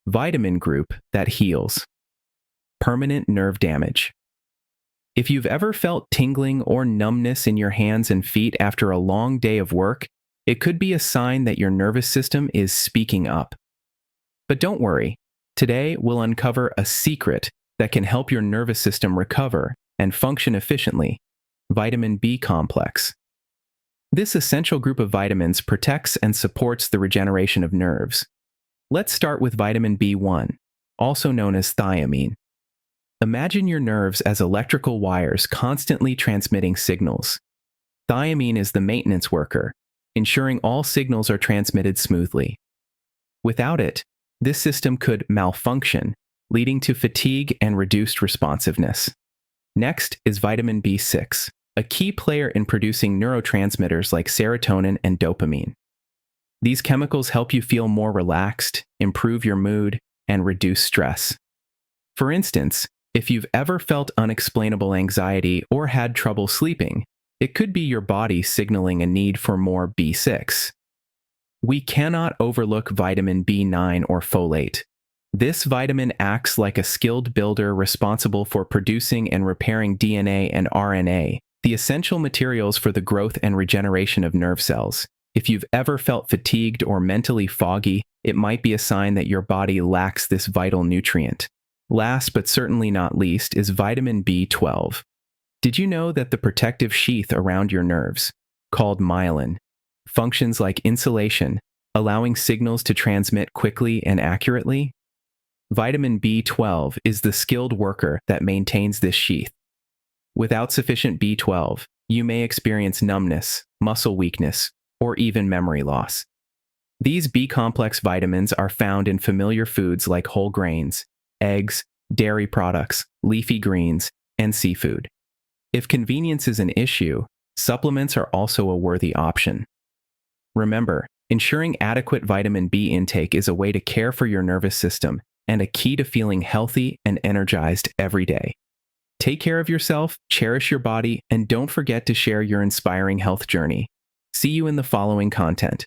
Vitamin group that heals. Permanent nerve damage. If you've ever felt tingling or numbness in your hands and feet after a long day of work, it could be a sign that your nervous system is speaking up. But don't worry, today we'll uncover a secret that can help your nervous system recover and function efficiently: vitamin B complex. This essential group of vitamins protects and supports the regeneration of nerves. Let's start with vitamin B1, also known as thiamine. Imagine your nerves as electrical wires constantly transmitting signals. Thiamine is the maintenance worker, ensuring all signals are transmitted smoothly. Without it, this system could malfunction, leading to fatigue and reduced responsiveness. Next is vitamin B6, a key player in producing neurotransmitters like serotonin and dopamine. These chemicals help you feel more relaxed, improve your mood, and reduce stress. For instance, if you've ever felt unexplainable anxiety or had trouble sleeping, it could be your body signaling a need for more B6. We cannot overlook vitamin B9 or folate. This vitamin acts like a skilled builder responsible for producing and repairing DNA and RNA, the essential materials for the growth and regeneration of nerve cells. If you've ever felt fatigued or mentally foggy, it might be a sign that your body lacks this vital nutrient. Last but certainly not least is vitamin B12. Did you know that the protective sheath around your nerves, called myelin, functions like insulation, allowing signals to transmit quickly and accurately? Vitamin B12 is the skilled worker that maintains this sheath. Without sufficient B12, you may experience numbness, muscle weakness, or even memory loss. These B-complex vitamins are found in familiar foods like whole grains, eggs, dairy products, leafy greens, and seafood. If convenience is an issue, supplements are also a worthy option. Remember, ensuring adequate vitamin B intake is a way to care for your nervous system and a key to feeling healthy and energized every day. Take care of yourself, cherish your body, and don't forget to share your inspiring health journey. See you in the following content.